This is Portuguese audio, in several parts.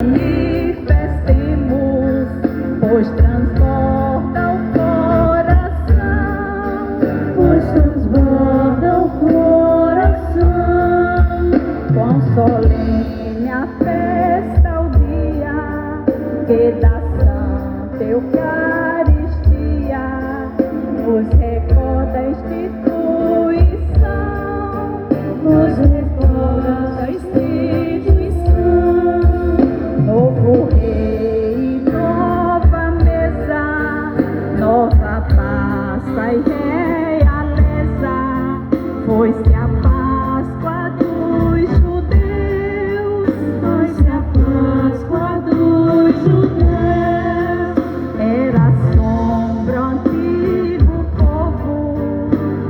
manifestemos, pois transborda o coração, quão solene a festa, o dia que da Santa Eucaristia nos recorda a instituição, novo rei, nova mesa, nova Páscoa e realeza, foi-se a Páscoa dos judeus, era sombra ao antigo povo,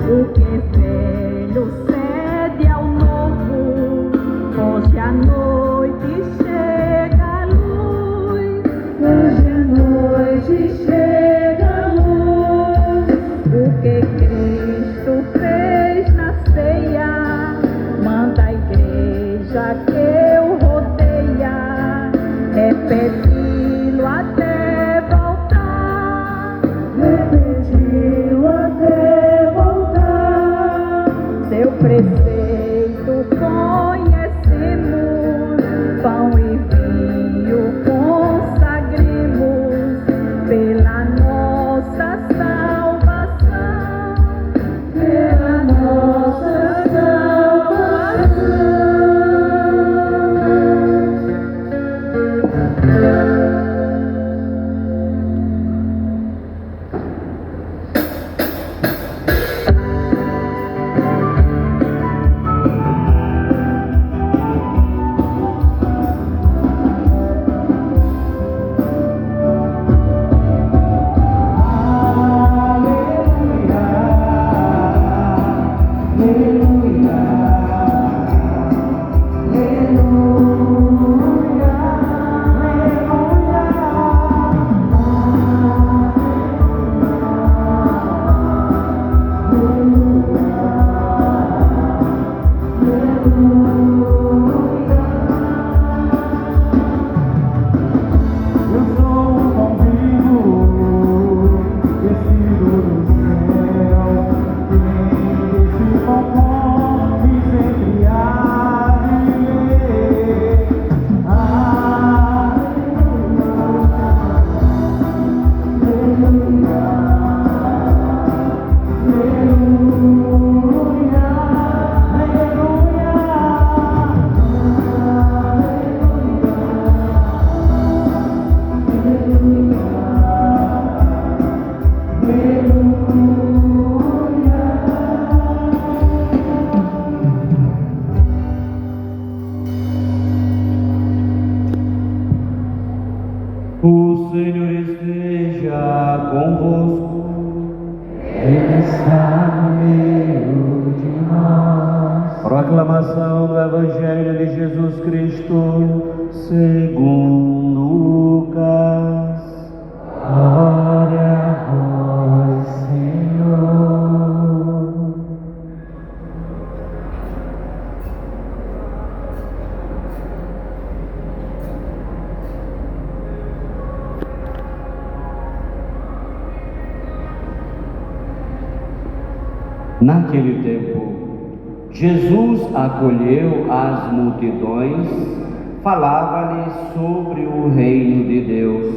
o que velho cede ao novo, hoje a noite chega a luz, o que Cristo fez na ceia, manda a igreja que o rodeia, repeti-lo até voltar, seu preceito conhecemos, pão e vinho consagremos, pela nossa salvação, O Senhor esteja convosco. Ele está no meio de nós. Proclamação do Evangelho de Jesus Cristo segundo Lucas. Glória a vós, Senhor. Naquele tempo, Jesus acolheu as multidões, falava-lhes sobre o reino de Deus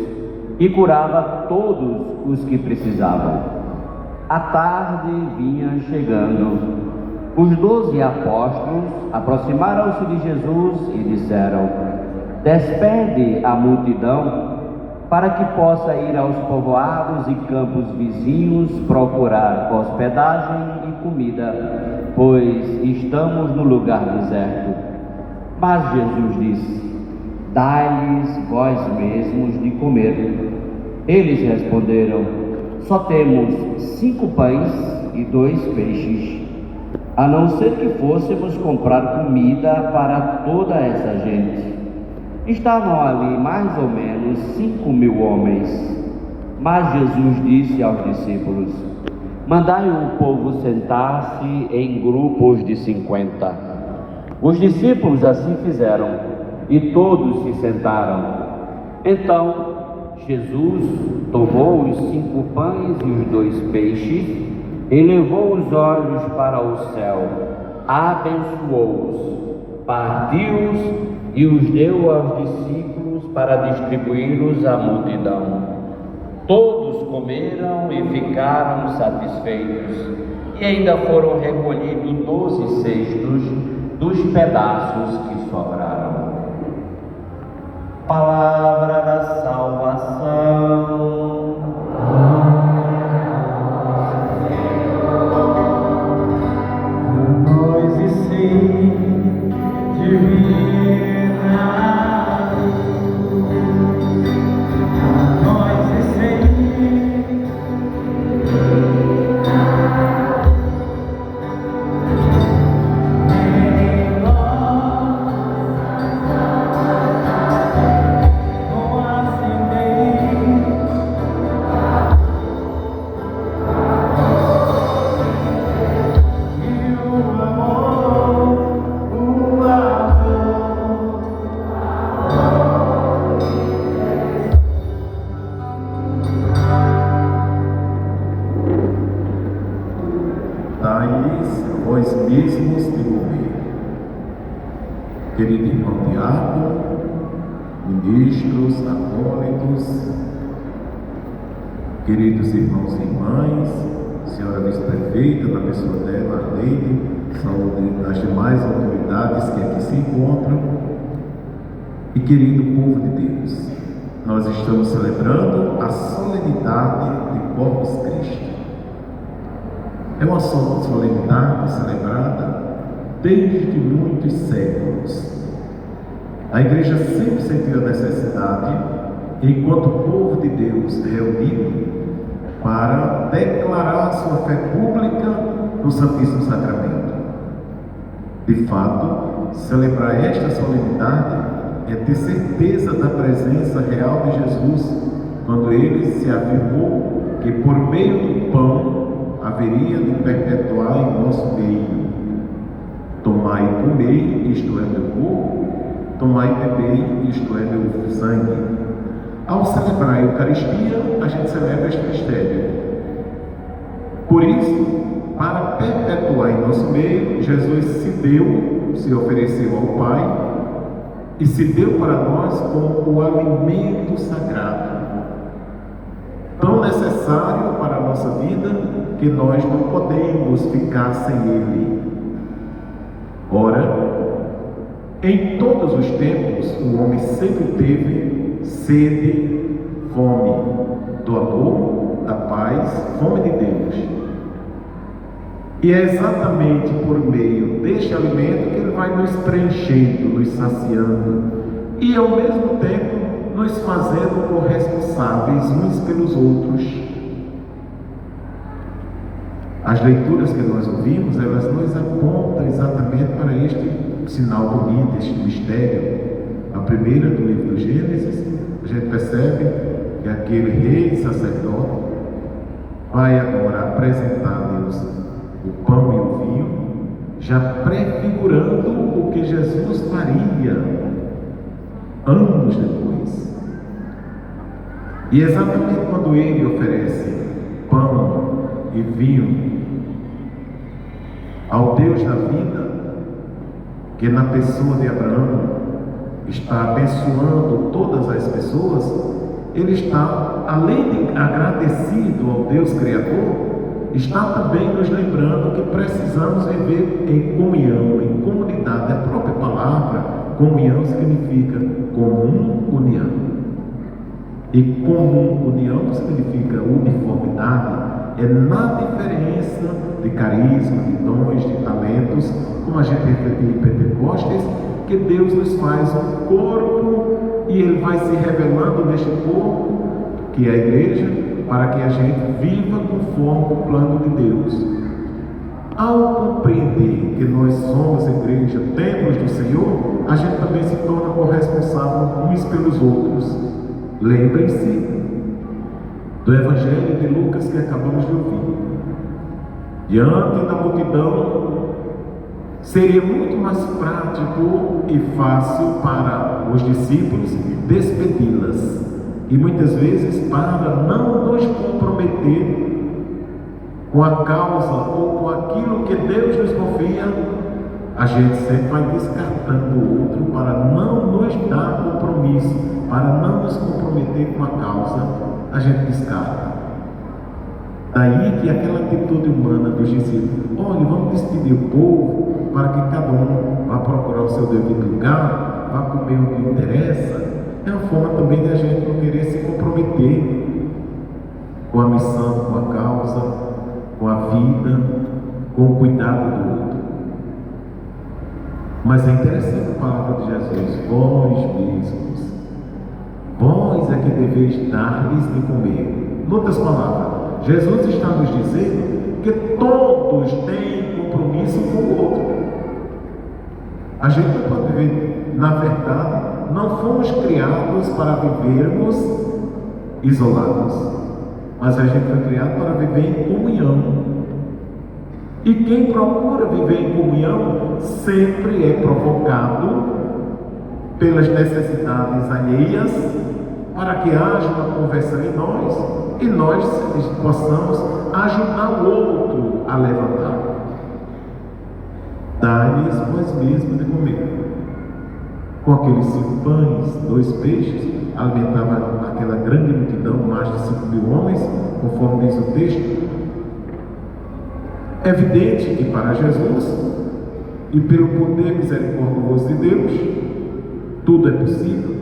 e curava todos os que precisavam. A tarde vinha chegando. Os 12 apóstolos aproximaram-se de Jesus e disseram: despede a multidão, para que possa ir aos povoados e campos vizinhos procurar hospedagem e comida, pois estamos no lugar deserto. Mas Jesus disse: dai-lhes vós mesmos de comer. Eles responderam: só temos 5 pães e 2 peixes, a não ser que fôssemos comprar comida para toda essa gente. Estavam ali mais ou menos 5.000 homens. Mas Jesus disse aos discípulos: mandai o povo sentar-se em grupos de 50. Os discípulos assim fizeram, e todos se sentaram. Então Jesus tomou os 5 pães e os 2 peixes, elevou os olhos para o céu, abençoou-os, partiu-os e os deu aos discípulos para distribuí-los à multidão. Todos comeram e ficaram satisfeitos, e ainda foram recolhidos 12 cestos dos pedaços que sobraram. Palavra da salvação. Nós e sim, divina luz. Nós e sim, dai-lhes vós mesmos de comer. Querido irmão diácono, ministros, acólitos, queridos irmãos e irmãs, senhora vice-prefeita, na pessoa dela, Arleide, saúde das demais autoridades que aqui se encontram, e querido povo de Deus, nós estamos celebrando a solenidade de Corpus Christi. É uma solenidade celebrada desde muitos séculos. A igreja sempre sentiu a necessidade, enquanto povo de Deus reunido, para declarar sua fé pública no Santíssimo Sacramento. De fato, celebrar esta solenidade é ter certeza da presença real de Jesus, quando ele se afirmou que por meio do pão haveria de perpetuar em nosso meio. Tomai e comei, isto é meu corpo, tomai e bebei, isto é meu sangue. Ao celebrar a Eucaristia, a gente celebra este mistério. Por isso, para perpetuar em nosso meio, Jesus se ofereceu ao Pai e se deu para nós como o alimento sagrado, tão necessário para a nossa vida que nós não podemos ficar sem ele. Ora, em todos os tempos, o homem sempre teve sede, fome do amor, da paz, fome de Deus. E é exatamente por meio deste alimento que ele vai nos preenchendo, nos saciando e ao mesmo tempo nos fazendo corresponsáveis uns pelos outros. As leituras que nós ouvimos, elas nos apontam exatamente para este sinal bonito, este mistério. A primeira do livro do Gênesis, a gente percebe que aquele rei sacerdote vai agora apresentar a Deus o pão e o vinho, já prefigurando o que Jesus faria anos depois. E exatamente quando ele oferece pão e vinho ao Deus da vida, que na pessoa de Abraão está abençoando todas as pessoas, ele está, além de agradecido ao Deus Criador, está também nos lembrando que precisamos viver em comunhão, em comunidade. A própria palavra comunhão significa comum união, e comum união significa uniformidade. É na diferença de carisma, de dons, de talentos, como a gente refletiu em Pentecostes, que Deus nos faz um corpo e ele vai se revelando neste corpo, que é a igreja, para que a gente viva conforme o plano de Deus. Ao compreender que nós somos igreja, templos do Senhor, a gente também se torna corresponsável uns pelos outros. Lembrem-se do Evangelho de Lucas que acabamos de ouvir. Diante da multidão, Seria muito mais prático e fácil para os discípulos despedi-las. E muitas vezes, para não nos comprometer com a causa ou com aquilo que Deus nos confia, a gente sempre vai descartando o outro para não nos dar compromisso, para não nos comprometer com a causa, a gente descarta. Daí que aquela atitude humana dos discípulos, olha, vamos despedir o povo para que cada um vá procurar o seu devido lugar, vá comer o que interessa. É uma forma também de a gente não querer se comprometer com a missão, com a causa, com a vida, com o cuidado do outro. Mas é interessante a palavra de Jesus: vós mesmos, vós é que deveis dar-lhes de comer. Em outras palavras, Jesus está nos dizendo que todos têm compromisso com o outro. A gente não pode viver, na verdade, não fomos criados para vivermos isolados, mas a gente foi criado para viver em comunhão. E quem procura viver em comunhão sempre é provocado pelas necessidades alheias, para que haja uma conversão em nós e nós possamos ajudar o outro a levantar. Dá-lhes vós mesmos de comer. Com aqueles 5 pães, 2 peixes, alimentava aquela grande multidão, mais de 5.000 homens, conforme diz o texto. É evidente que para Jesus, e pelo poder misericordioso de Deus, tudo é possível.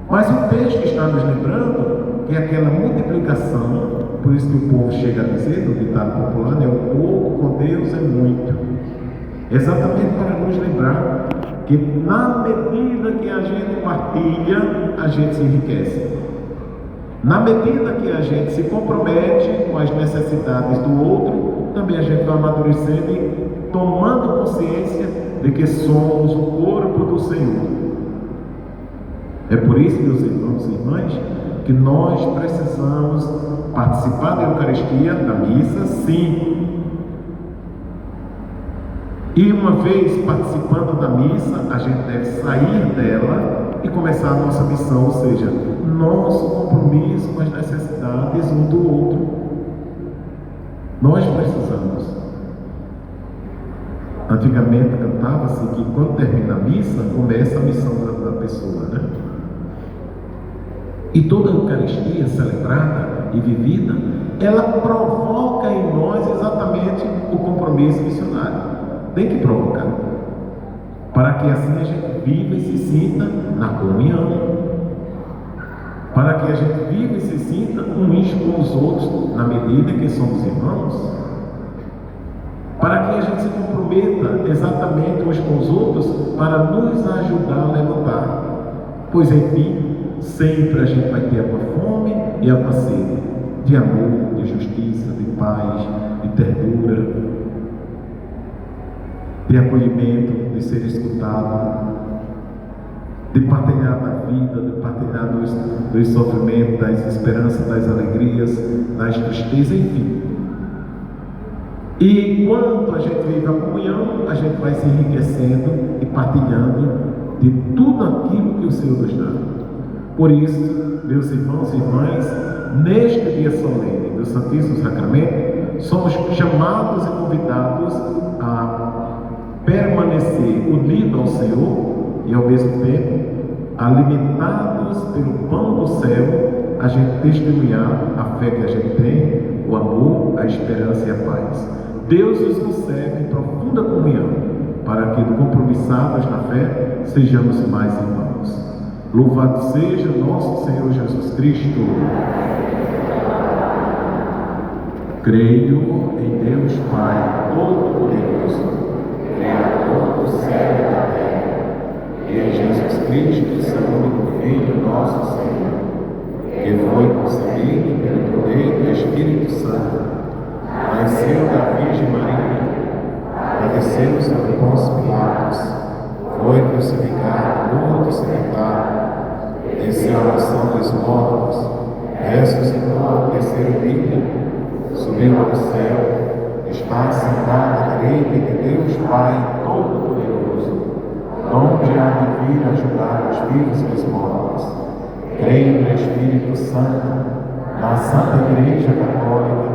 Mas o texto está nos lembrando que aquela multiplicação, por isso que o povo chega a dizer, no ditado popular, né, o pouco com Deus é muito. Exatamente para nos lembrar que na medida que a gente partilha, a gente se enriquece. Na medida que a gente se compromete com as necessidades do outro, também a gente vai amadurecendo e tomando consciência de que somos o corpo do Senhor. É por isso, meus irmãos e irmãs, que nós precisamos participar da Eucaristia, da missa, sim. E uma vez participando da missa, a gente deve sair dela e começar a nossa missão, ou seja, nosso compromisso com as necessidades um do outro. Nós precisamos. Antigamente cantava-se que quando termina a missa, começa a missão da pessoa, né? E toda a Eucaristia celebrada e vivida, ela provoca em nós exatamente o compromisso missionário. Tem que provocar, para que assim a gente viva e se sinta na comunhão, para que a gente viva e se sinta uns com os outros na medida que somos irmãos, para que a gente se comprometa exatamente uns com os outros para nos ajudar a levantar. Pois enfim, sempre a gente vai ter uma fome e uma sede de amor, de justiça, de paz, de ternura, de acolhimento, de ser escutado, de partilhar da vida, de partilhar dos sofrimentos, das esperanças, das alegrias, das tristezas, enfim. E enquanto a gente vive a comunhão, a gente vai se enriquecendo e partilhando de tudo aquilo que o Senhor nos dá. Por isso, meus irmãos e irmãs, neste dia solene do Santíssimo Sacramento, somos chamados e convidados a permanecer unidos ao Senhor e ao mesmo tempo, alimentados pelo pão do céu, a gente testemunhar a fé que a gente tem, o amor, a esperança e a paz. Deus nos concede profunda comunhão, para que, compromissados na fé, sejamos mais irmãos. Louvado seja nosso Senhor Jesus Cristo. Creio em Deus Pai Todo-Poderoso, Criador do céu e da terra, e em Jesus Cristo, seu único Filho, nosso Senhor, que foi concebido pelo poder do Espírito Santo, nasceu da Virgem Maria, padeceu sobre Pôncio Pilatos, foi crucificado, morto e sepultado, desceu à mansão dos mortos, ressuscitou ao terceiro dia, subiu ao céu, está sentada à direita de Deus Pai Todo-Poderoso, onde há de vir a julgar os vivos e os mortos. Creio no Espírito Santo, na Santa Igreja Católica,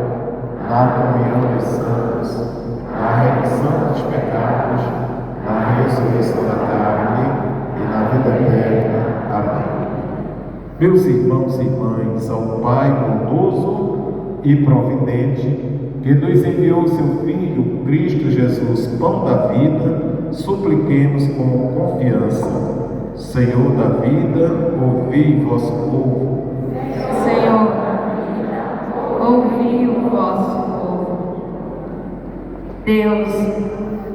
na comunhão dos santos, na remissão dos pecados, na ressurreição da carne e na vida eterna. Amém. Meus irmãos e irmãs, ao Pai bondoso e providente, que nos enviou seu Filho, Cristo Jesus, pão da vida, supliquemos com confiança. Senhor da vida, ouvi vosso povo. Senhor da vida, ouvi o vosso povo. Deus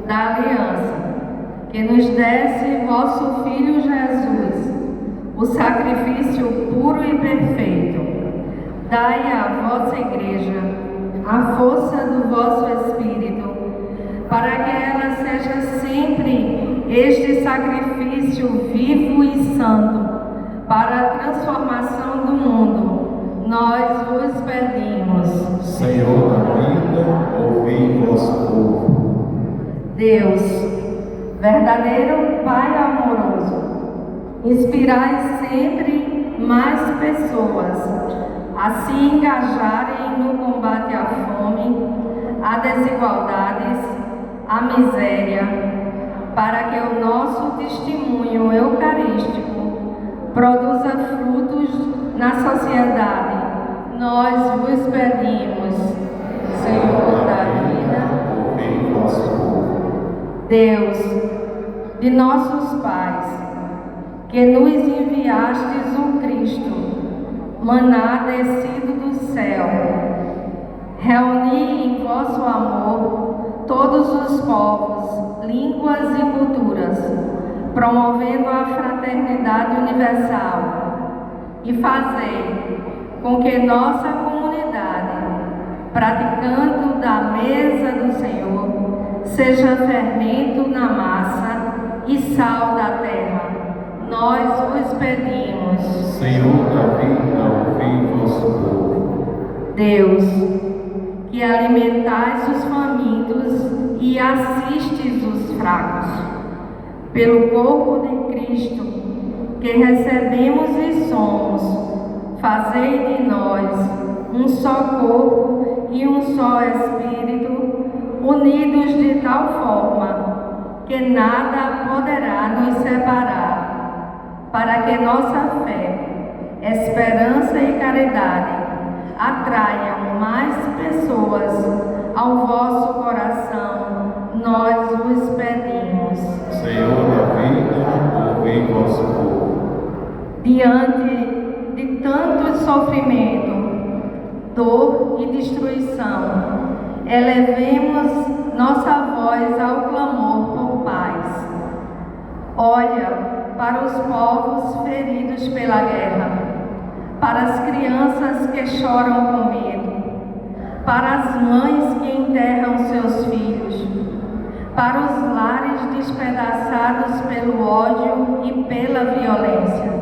da aliança, que nos desse vosso Filho Jesus, o sacrifício puro e perfeito, dai à vossa Igreja a força do vosso Espírito, para que ela seja sempre este sacrifício vivo e santo para a transformação do mundo. Nós vos pedimos. Senhor da vida, ouvi vosso povo. Deus, verdadeiro Pai amoroso, inspirai sempre mais pessoas a se engajarem no combate à fome, à desigualdades, à miséria, para que o nosso testemunho eucarístico produza frutos na sociedade. Nós vos pedimos, Senhor da vida, ouvi vosso povo. Deus de nossos pais, que nos enviastes o Cristo, maná descido do céu, reuni em vosso amor todos os povos, línguas e culturas, promovendo a fraternidade universal, e fazei com que nossa comunidade, praticando da mesa do Senhor, seja fermento na massa e sal da terra. Nós vos pedimos. Senhor da vida, ouvi vosso povo. Deus, que alimentais os famintos e assistes os fracos, pelo corpo de Cristo, que recebemos e somos, fazei de nós um só corpo e um só Espírito, unidos de tal forma que nada poderá nos separar, para que nossa fé, esperança e caridade atraiam mais pessoas ao vosso coração. Nós vos pedimos. Senhor da vida, ouvi vosso povo. Diante de tanto sofrimento, dor e destruição, elevemos nossa voz ao clamor por paz. Olha para os povos feridos pela guerra, para as crianças que choram com medo, para as mães que enterram seus filhos, para os lares despedaçados pelo ódio e pela violência.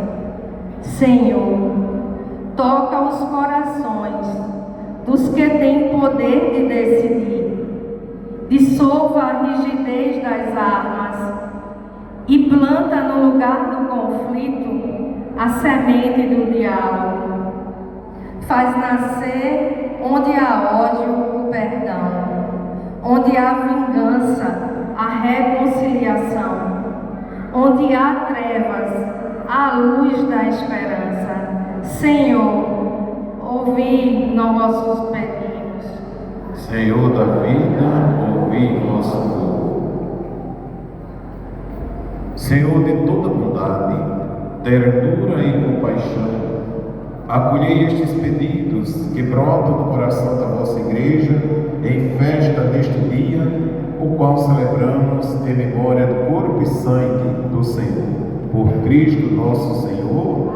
Senhor, toca os corações dos que têm poder de decidir, dissolva a rigidez das armas e planta no lugar do conflito a semente do diálogo. Faz nascer onde há ódio o perdão, onde há vingança a reconciliação, onde há trevas a luz da esperança. Senhor, ouvi nossos pedidos. Senhor da vida, ouvi vosso povo. Senhor de toda bondade, ternura e compaixão, acolhei estes pedidos que brotam do coração da vossa Igreja em festa neste dia, o qual celebramos em memória do corpo e sangue do Senhor. Por Cristo nosso Senhor.